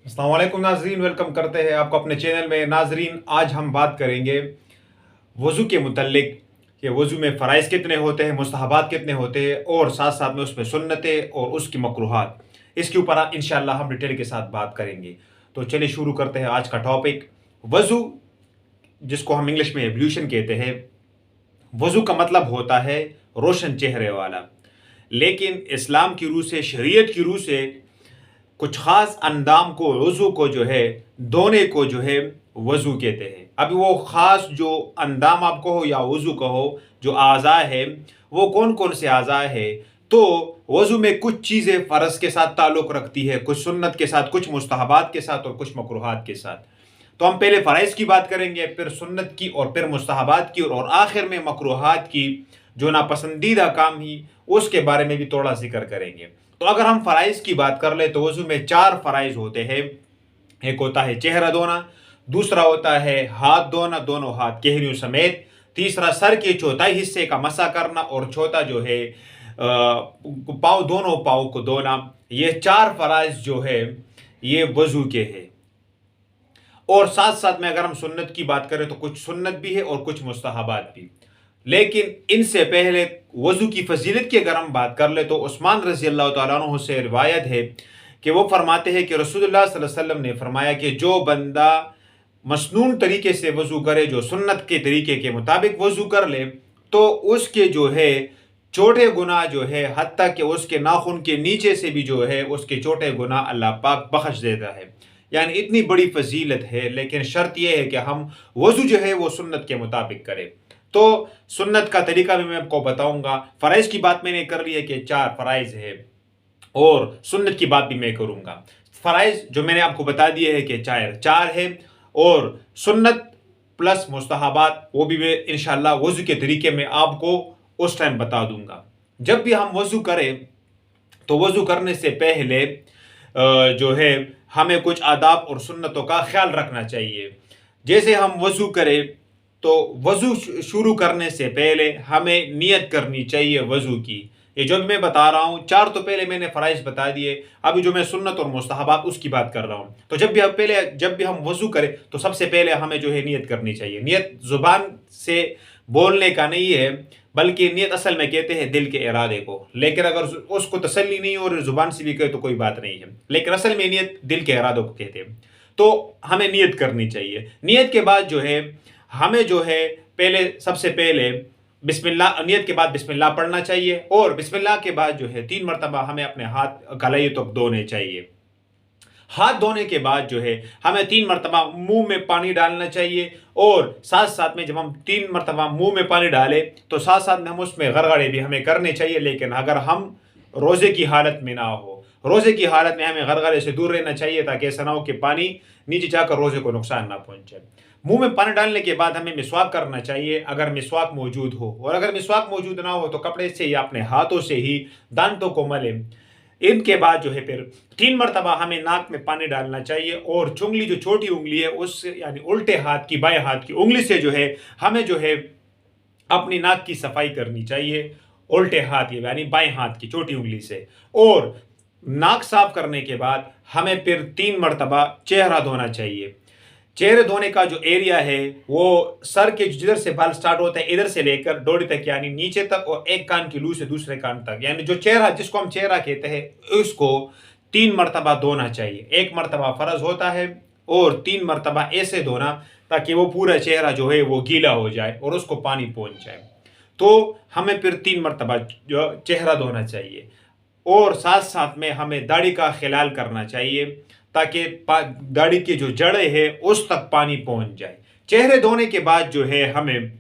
अस्सलाम वालेकुम नाजरीन, वेलकम करते हैं आपको अपने चैनल में। नाजरीन, आज हम बात करेंगे वज़ू के मुतल्लिक कि वज़ू में फ़राइज़ कितने होते हैं, मुस्तहबात कितने होते हैं और साथ साथ में उसमें सुन्नतें और उसकी मकरूहात। इसके ऊपर इंशाअल्लाह हम डिटेल के साथ बात करेंगे। तो चलिए शुरू करते हैं आज का टॉपिक। वज़ू, जिसको हम इंग्लिश में एब्ल्यूशन कहते हैं। वज़ू का मतलब होता है रोशन चेहरे वाला, लेकिन इस्लाम की रूह से, शरीयत की रूह से कुछ खास अंदाम को, वज़ू को जो है, धोने को जो है वज़ू कहते हैं। अभी वो ख़ास जो अंदाम आप कहो या वज़ू कहो, जो आज़ा है, वो कौन कौन से आज़ा है? तो वज़ू में कुछ चीज़ें फ़र्ज़ के साथ ताल्लुक़ रखती है, कुछ सुन्नत के साथ, कुछ मुस्तहबात के साथ और कुछ मकरूहात के साथ। तो हम पहले फ़राइज़ की बात करेंगे, फिर सुन्नत की और फिर मुस्तहबात की और आखिर में मकरूहात की, जो नापसंदीदा काम ही, उसके बारे में भी थोड़ा ज़िक्र करेंगे। तो अगर हम फ़राइज़ की बात कर ले तो वज़ू में 4 फ़राइज़ होते हैं। एक होता है चेहरा धोना, दूसरा होता है हाथ धोना, दोनों हाथ केहरियों समेत, तीसरा सर के चौथाई हिस्से का मसा करना और चौथा जो है पाँव, दोनों पाँव को धोना। ये 4 फ़राइज़ जो है ये वज़ू के हैं। और साथ साथ में अगर हम सुन्नत की बात करें तो कुछ सुन्नत भी है और कुछ मुस्तहबात भी। लेकिन इनसे पहले वज़ू की फजीलत की अगर हम बात कर ले तो उस्मान रज़ी अल्लाह तआला अन्हु से रिवायत है कि वो फरमाते हैं कि रसूलुल्लाह सल्लल्लाहु अलैहि वसल्लम ने फरमाया कि जो बंदा मसनून तरीके से वज़ू करे, जो सुन्नत के तरीके के मुताबिक वज़ू कर ले, तो उसके जो है छोटे गुनाह जो है, हत्ता कि उसके नाखून के नीचे से भी जो है उसके छोटे गुनाह अल्लाह पाक बख्श देता है। यानी इतनी बड़ी फजीलत है, लेकिन शर्त यह है कि हम वज़ू जो है वो सुन्नत के मुताबिक करें। तो सुन्नत का तरीका भी मैं आपको बताऊंगा। फ़राइज़ की बात मैंने कर ली है कि 4 फ़राइज़ है और सुन्नत की बात भी मैं करूंगा। फ़राइज़ जो मैंने आपको बता दिए है कि 4 है और सुन्नत प्लस मुस्तहबात वो भी मैं इंशाअल्लाह वज़ू के तरीके में आपको उस टाइम बता दूंगा। जब भी हम वज़ू करें तो वज़ू करने से पहले जो है हमें कुछ आदाब और सुन्नतों का ख्याल रखना चाहिए। जैसे हम वज़ू करें तो वज़ू शुरू करने से पहले हमें नियत करनी चाहिए वज़ू की। ये जो भी मैं बता रहा हूँ, 4 तो पहले मैंने फ़राइज़ बता दिए, अभी जो मैं सुन्नत और मुस्तहबात उसकी बात कर रहा हूँ। तो जब भी हम वज़ू करें तो सबसे पहले हमें जो है नियत करनी चाहिए। नियत ज़ुबान से बोलने का नहीं है, बल्कि नियत असल में कहते हैं दिल के इरादे को। लेकिन अगर उसको तसल्ली नहीं हो और ज़ुबान से भी कहे तो कोई बात नहीं है, लेकिन असल में नियत दिल के इरादों को कहते हैं। तो हमें नियत करनी चाहिए। नियत के बाद जो है हमें जो है सबसे पहले बिस्मिल्लाह, नियत के बाद बिस्मिल्लाह पढ़ना चाहिए और बिस्मिल्लाह के बाद जो है 3 मरतबा हमें अपने हाथ कलाई तक धोने चाहिए। हाथ धोने के बाद जो है हमें 3 मरतबा मुंह में पानी डालना चाहिए और साथ साथ में जब हम 3 मरतबा मुंह में पानी डालें तो साथ साथ में हम उसमें गरगड़े भी हमें करने चाहिए। लेकिन अगर हम रोज़े की हालत में ना हो, रोज़े की हालत में हमें गरगरे से दूर रहना चाहिए, ताकि ऐसा ना हो कि पानी नीचे जाकर रोज़े को नुकसान ना पहुंचे। मुंह में पानी डालने के बाद हमें मिसवाक करना चाहिए, अगर मिसवाक मौजूद हो, और अगर मिसवाक मौजूद ना हो तो कपड़े से या अपने हाथों से ही दांतों को मलें। इनके बाद जो है फिर 3 मरतबा हमें नाक में पानी डालना चाहिए और चुंगली, जो छोटी उंगली है, उससे यानी उल्टे हाथ की, बाएं हाथ की उंगली से जो है हमें जो है अपनी नाक की सफाई करनी चाहिए, उल्टे हाथ की यानी बाएं हाथ की छोटी उंगली से। और नाक साफ करने के बाद हमें फिर 3 मरतबा चेहरा धोना चाहिए। चेहरे धोने का जो एरिया है वो सर के जिधर से बाल स्टार्ट होते हैं इधर से लेकर डोरी तक, यानी नीचे तक, और एक कान की लू से दूसरे कान तक, यानी जो चेहरा, जिसको हम चेहरा कहते हैं, उसको 3 मरतबा धोना चाहिए। 1 मरतबा फर्ज होता है और 3 मरतबा ऐसे धोना ताकि वो पूरा चेहरा जो है वो गीला हो जाए और उसको पानी पहुंच जाए। तो हमें फिर 3 मरतबा जो चेहरा धोना चाहिए और साथ साथ में हमें दाढ़ी का ख्याल करना चाहिए, ताकि दाढ़ी की जो जड़ें हैं उस तक पानी पहुंच जाए। चेहरे धोने के बाद जो है हमें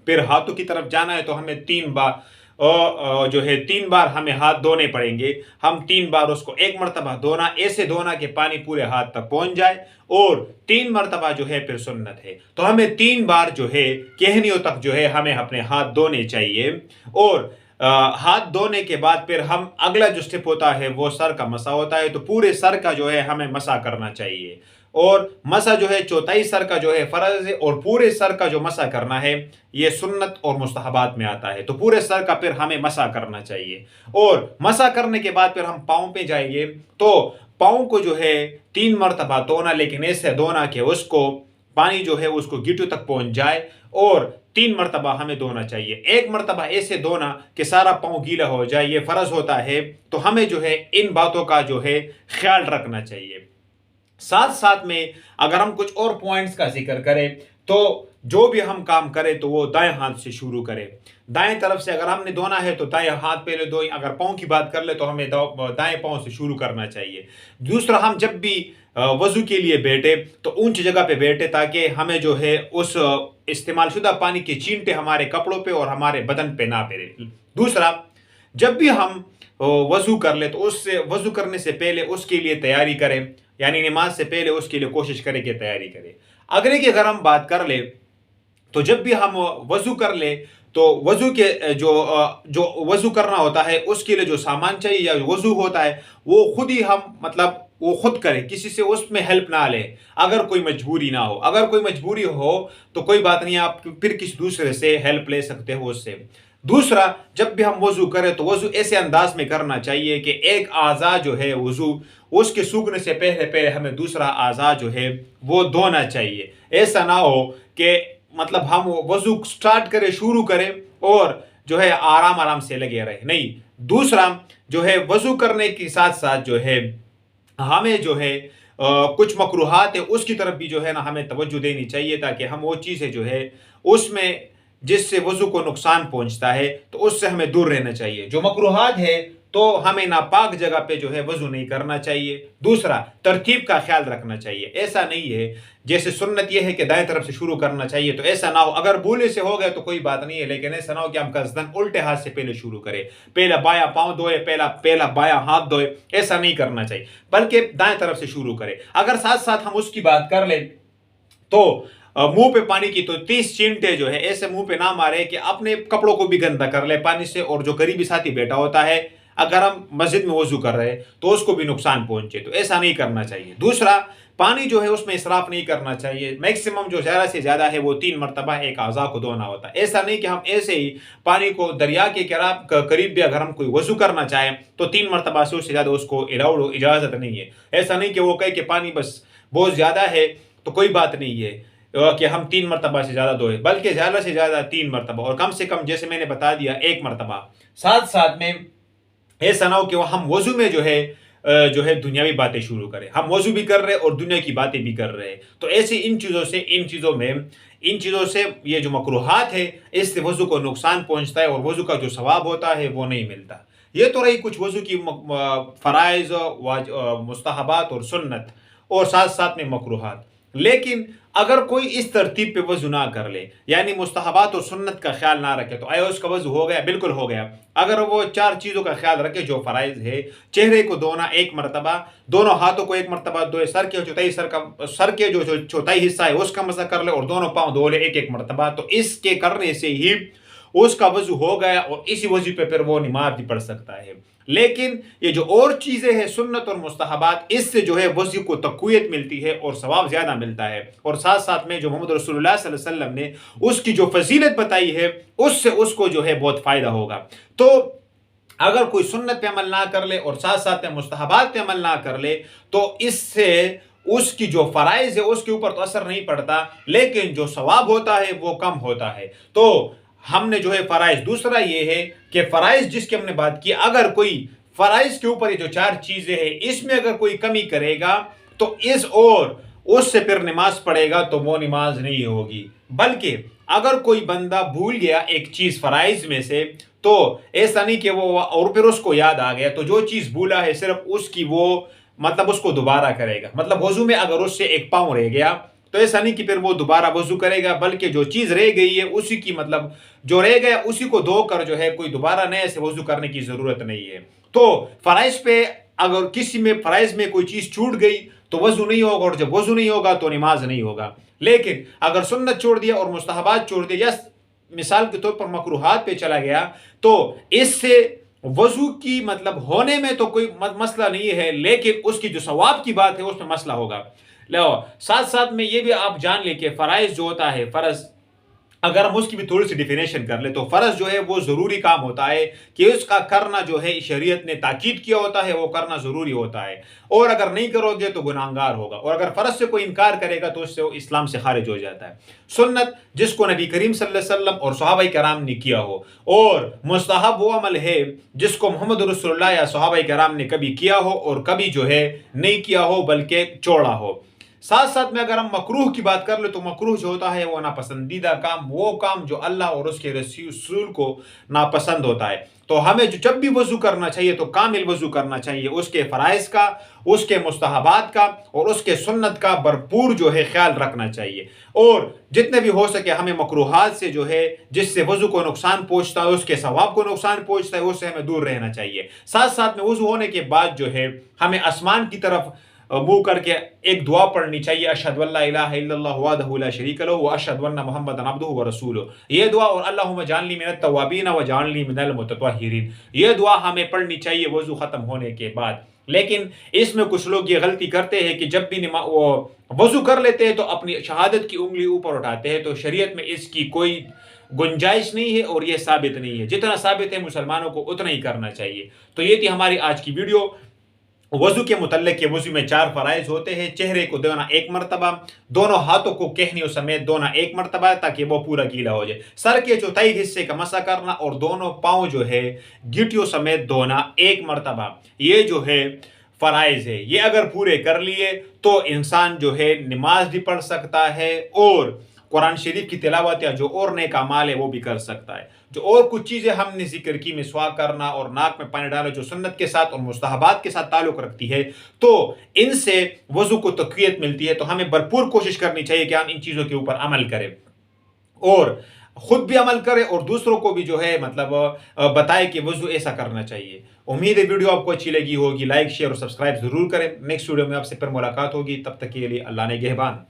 फिर हाथों की तरफ जाना है, तो हमें 3 बार जो है 3 बार हमें हाथ धोने पड़ेंगे। हम 3 बार उसको 1 मरतबा धोना, ऐसे धोना कि पानी पूरे हाथ तक पहुंच जाए, और 3 मरतबा जो है फिर सुन्नत है। तो हमें 3 बार जो है कहनियों तक जो है हमें अपने हाथ धोने चाहिए। और ہاتھ دھونے کے بعد پھر ہم اگلا جو سٹیپ ہوتا ہے وہ سر کا مسح ہوتا ہے، تو پورے سر کا جو ہے ہمیں مسح کرنا چاہیے، اور مسح جو ہے چوتھائی سر کا جو ہے فرض ہے، اور پورے سر کا جو مسح کرنا ہے یہ سنت اور مستحبات میں آتا ہے، تو پورے سر کا پھر ہمیں مسح کرنا چاہیے، اور مسح کرنے کے بعد پھر ہم پاؤں پہ جائیں گے، تو پاؤں کو جو ہے 3 مرتبہ دھونا، لیکن ایسے دھونا کہ اس کو پانی جو ہے اس کو گھٹوں تک پہنچ جائے، اور 3 مرتبہ ہمیں دھونا چاہیے، 1 مرتبہ ایسے دھونا کہ سارا پاؤں گیلا ہو جائے، یہ فرض ہوتا ہے، تو ہمیں جو ہے ان باتوں کا جو ہے خیال رکھنا چاہیے۔ ساتھ ساتھ میں اگر ہم کچھ اور پوائنٹس کا ذکر کریں تو جو بھی ہم کام کریں تو وہ دائیں ہاتھ سے شروع کریں، دائیں طرف سے اگر ہم نے دھونا ہے تو دائیں ہاتھ پہلے دھوئیں، اگر پاؤں کی بات کر لیں تو ہمیں دائیں پاؤں سے شروع کرنا چاہیے۔ دوسرا، ہم جب بھی وضو کے لیے بیٹھے تو اونچی جگہ پہ بیٹھے تاکہ ہمیں جو ہے اس استعمال شدہ پانی کے چینٹے ہمارے کپڑوں پہ اور ہمارے بدن پہ نہ پڑے۔ دوسرا، جب بھی ہم وضو کر لیں تو اس سے وضو کرنے سے پہلے اس کے لیے تیاری کریں، یعنی نماز سے پہلے اس کے لیے کوشش کریں کہ تیاری کریں۔ اگر ہم بات کر لیں تو جب بھی ہم وضو کر لیں تو وضو کے جو وضو کرنا ہوتا ہے اس کے لیے جو سامان چاہیے یا وضو ہوتا ہے وہ خود ہی ہم وہ خود کریں، کسی سے اس میں ہیلپ نہ لیں، اگر کوئی مجبوری نہ ہو۔ اگر کوئی مجبوری ہو تو کوئی بات نہیں، آپ پھر کسی دوسرے سے ہیلپ لے سکتے ہو اس سے۔ دوسرا، جب بھی ہم وضو کریں تو وضو ایسے انداز میں کرنا چاہیے کہ ایک اعضاء جو ہے وضو اس کے سوکھنے سے پہلے ہمیں دوسرا اعضاء جو ہے وہ دھونا چاہیے۔ ایسا نہ ہو کہ ہم وضو سٹارٹ کریں، شروع کریں اور جو ہے آرام سے لگے رہے، نہیں۔ دوسرا جو ہے وضو کرنے کے ساتھ ساتھ جو ہے ہمیں جو ہے کچھ مکروہات ہے اس کی طرف بھی جو ہے نا ہمیں توجہ دینی چاہیے، تاکہ ہم وہ چیزیں جو ہے اس میں جس سے وضو کو نقصان پہنچتا ہے تو اس سے ہمیں دور رہنا چاہیے۔ جو مکروہات ہے تو ہمیں ناپاک جگہ پہ جو ہے وضو نہیں کرنا چاہیے۔ دوسرا، ترتیب کا خیال رکھنا چاہیے، ایسا نہیں ہے جیسے سنت یہ ہے کہ دائیں طرف سے شروع کرنا چاہیے، تو ایسا نہ ہو، اگر بھولے سے ہو گئے تو کوئی بات نہیں ہے، لیکن ایسا نہ ہو کہ ہم قصدن الٹے ہاتھ سے پہلے شروع کریں، پہلا بایاں پاؤں دھوئے، پہلا بایاں ہاتھ دھوئے، ایسا نہیں کرنا چاہیے، بلکہ دائیں طرف سے شروع کریں۔ اگر ساتھ ساتھ ہم اس کی بات کر لیں تو منہ پہ پانی کی تو 30 چینٹے جو ہے ایسے منہ پہ نہ مارے کہ اپنے کپڑوں کو بھی گندا کر لے پانی سے، اور جو قریبی ساتھی بیٹھا ہوتا ہے اگر ہم مسجد میں وضو کر رہے تو اس کو بھی نقصان پہنچے، تو ایسا نہیں کرنا چاہیے۔ دوسرا، پانی جو ہے اس میں اسراف نہیں کرنا چاہیے، میکسیمم جو زیادہ سے زیادہ ہے وہ 3 مرتبہ ایک اعضاء کو دھونا ہوتا ہے۔ ایسا نہیں کہ ہم ایسے ہی پانی کو دریا کے قریب بھی اگر ہم کوئی وضو کرنا چاہیں تو 3 مرتبہ سے اس سے زیادہ اس کو اجازت نہیں ہے۔ ایسا نہیں کہ وہ کہے کہ پانی بس بہت زیادہ ہے تو کوئی بات نہیں ہے کہ ہم 3 مرتبہ سے زیادہ دھوئے، بلکہ زیادہ سے زیادہ 3 مرتبہ، اور کم سے کم جیسے میں نے بتا دیا 1 مرتبہ۔ ساتھ ساتھ میں ایسا نہ ہو کہ ہم وضو میں جو ہے دنیاوی باتیں شروع کریں، ہم وضو بھی کر رہے اور دنیا کی باتیں بھی کر رہے، تو ایسے ان چیزوں سے یہ جو مکروہات ہے اس سے وضو کو نقصان پہنچتا ہے، اور وضو کا جو ثواب ہوتا ہے وہ نہیں ملتا۔ یہ تو رہی کچھ وضو کی فرائض، مستحبات اور سنت، اور ساتھ ساتھ میں مکروہات۔ لیکن اگر کوئی اس ترتیب پہ وضو نہ کر لے، یعنی مستحبات اور سنت کا خیال نہ رکھے، تو آیا اس کا وضو ہو گیا؟ بالکل ہو گیا۔ اگر وہ 4 چیزوں کا خیال رکھے جو فرائض ہے، چہرے کو دھونا 1 مرتبہ، دونوں ہاتھوں کو 1 مرتبہ دھوئے، سر کے جو چوتھائی حصہ ہے اس کا مسح کر لے، اور دونوں پاؤں دھو لے 1 مرتبہ، تو اس کے کرنے سے ہی اس کا وضو ہو گیا، اور اسی وضو پہ پھر وہ نماز بھی پڑھ سکتا ہے۔ لیکن یہ جو اور چیزیں ہیں سنت اور مستحبات، اس سے جو ہے وضو کو تقویت ملتی ہے اور ثواب زیادہ ملتا ہے، اور ساتھ ساتھ میں جو محمد رسول اللہ صلی اللہ علیہ وسلم نے اس کی جو فضیلت بتائی ہے اس سے اس کو جو ہے بہت فائدہ ہوگا۔ تو اگر کوئی سنت پہ عمل نہ کر لے اور ساتھ ساتھ میں مستحبات پہ عمل نہ کر لے تو اس سے اس کی جو فرائض ہے اس کے اوپر تو اثر نہیں پڑتا، لیکن جو ثواب ہوتا ہے وہ کم ہوتا ہے۔ تو ہم نے جو ہے فرائض، دوسرا یہ ہے کہ فرائض جس کی ہم نے بات کی، اگر کوئی فرائض کے اوپر یہ جو 4 چیزیں ہیں اس میں اگر کوئی کمی کرے گا تو اس سے پھر نماز پڑھے گا تو وہ نماز نہیں ہوگی۔ بلکہ اگر کوئی بندہ بھول گیا ایک چیز فرائض میں سے، تو ایسا نہیں کہ وہ اور پھر اس کو یاد آ گیا تو جو چیز بھولا ہے صرف اس کی وہ اس کو دوبارہ کرے گا۔ وضو میں اگر اس سے ایک پاؤں رہ گیا تو ایسا نہیں کہ پھر وہ دوبارہ وضو کرے گا، بلکہ جو چیز رہ گئی ہے اسی کی جو رہ گیا اسی کو دھو کر جو ہے کوئی دوبارہ نئے سے وضو کرنے کی ضرورت نہیں ہے۔ تو فرائض پہ اگر کسی میں فرائض میں کوئی چیز چھوٹ گئی تو وضو نہیں ہوگا، اور جب وضو نہیں ہوگا تو نماز نہیں ہوگا۔ لیکن اگر سنت چھوڑ دیا اور مستحبات چھوڑ دیا، मिसाल के तौर पर मकरूहात पे चला गया, तो इससे वज़ू की मतलब होने में तो कोई मसला नहीं है, लेकिन उसकी जो सवाब की बात है उसमें मसला होगा। लो, साथ साथ में ये भी आप जान लें कि फ़राइज़ जो होता है, फ़र्ज़, अगर हम उसकी भी थोड़ी सी डिफिनेशन कर ले, तो फ़र्ज़ जो है वो ज़रूरी काम होता है कि उसका करना जो है शरीयत ने ताकीद किया होता है, वो करना ज़रूरी होता है, और अगर नहीं करोगे तो गुनाहगार होगा, और अगर फ़र्ज़ से कोई इनकार करेगा तो उससे वो इस्लाम से खारिज हो जाता है। सुन्नत जिसको नबी करीम सल्लल्लाहु अलैहि वसल्लम और सहाबाए कराम ने किया हो, और मुस्तहब वो अमल है जिसको मोहम्मद रसूलुल्लाह या सहाबाए कराम ने कभी किया हो और कभी जो है नहीं किया हो बल्कि छोड़ा हो। साथ साथ में अगर हम मकरूह की बात कर ले, तो मकरूह जो होता है वो नापसंदीदा काम, वो काम जो अल्लाह और उसके रसूल को नापसंद होता है। तो हमें जो जब भी वज़ू करना चाहिए तो कामिल वज़ू करना चाहिए, उसके फ़राइज़ का, उसके मुस्तहबात का और उसके सुन्नत का भरपूर जो है ख्याल रखना चाहिए, और जितने भी हो सके हमें मकरूहात से जो है जिससे वज़ू को नुकसान पहुँचता है, उसके सवाब को नुकसान पहुँचता है, उससे हमें दूर रहना चाहिए। साथ साथ में वज़ू होने के बाद जो है हमें आसमान की तरफ मुंह करके एक दुआ पढ़नी चाहिए, अशहदु अल्ला इलाहा इल्लल्लाहु वहदहु ला शरीका लहू व अशहदु अन्ना मुहम्मदन अब्दुहु व रसूलुहु। ये दुआ, और अल्लाहुम्मा जअलनी मिनत तव्वाबीन व जअलनी मिनल मुतत्वहिरीन, ये दुआ हमें पढ़नी चाहिए वज़ू ख़त्म होने के बाद। लेकिन इसमें कुछ लोग ये गलती करते हैं कि जब भी वो वज़ू कर लेते हैं तो अपनी शहादत की उंगली ऊपर उठाते हैं, तो शरीयत में इसकी कोई गुंजाइश नहीं है और ये साबित नहीं है। जितना साबित है मुसलमानों को उतना ही करना चाहिए। तो ये थी हमारी आज की वीडियो वज़ू के मुतल्लिक़ के। वज़ू में 4 फ़राइज़ होते हैं। चेहरे को धोना 1 मरतबा, दोनों हाथों को कहनियों समेत धोना 1 मरतबा ताकि वो पूरा गीला हो जाए, सर के चौथाई हिस्से का मसा करना, और दोनों पाँव जो है गिटियों समेत धोना 1 मरतबा। ये जो है फ़राइज़ है, ये अगर पूरे कर लिए तो इंसान जो है नमाज भी पढ़ सकता है और कुरान शरीफ की तिलावत या जो और नेक अमाल है वो भी कर सकता है। जो और कुछ चीज़ें हमने ज़िक्र की, मिसवाक करना और नाक में पानी डालना, जो सुन्नत के साथ और मुस्तहबात के साथ ताल्लुक़ रखती है, तो इनसे वज़ू को तक़वियत मिलती है। तो हमें भरपूर कोशिश करनी चाहिए कि हम इन चीज़ों के ऊपर अमल करें, और खुद भी अमल करें और दूसरों को भी जो है मतलब बताएं कि वज़ू ऐसा करना चाहिए। उम्मीद है वीडियो आपको अच्छी लगी होगी। लाइक, शेयर और सब्सक्राइब ज़रूर करें। नेक्स्ट वीडियो में आपसे फिर मुलाकात होगी, तब तक के लिए अल्लाह ने निगहबान।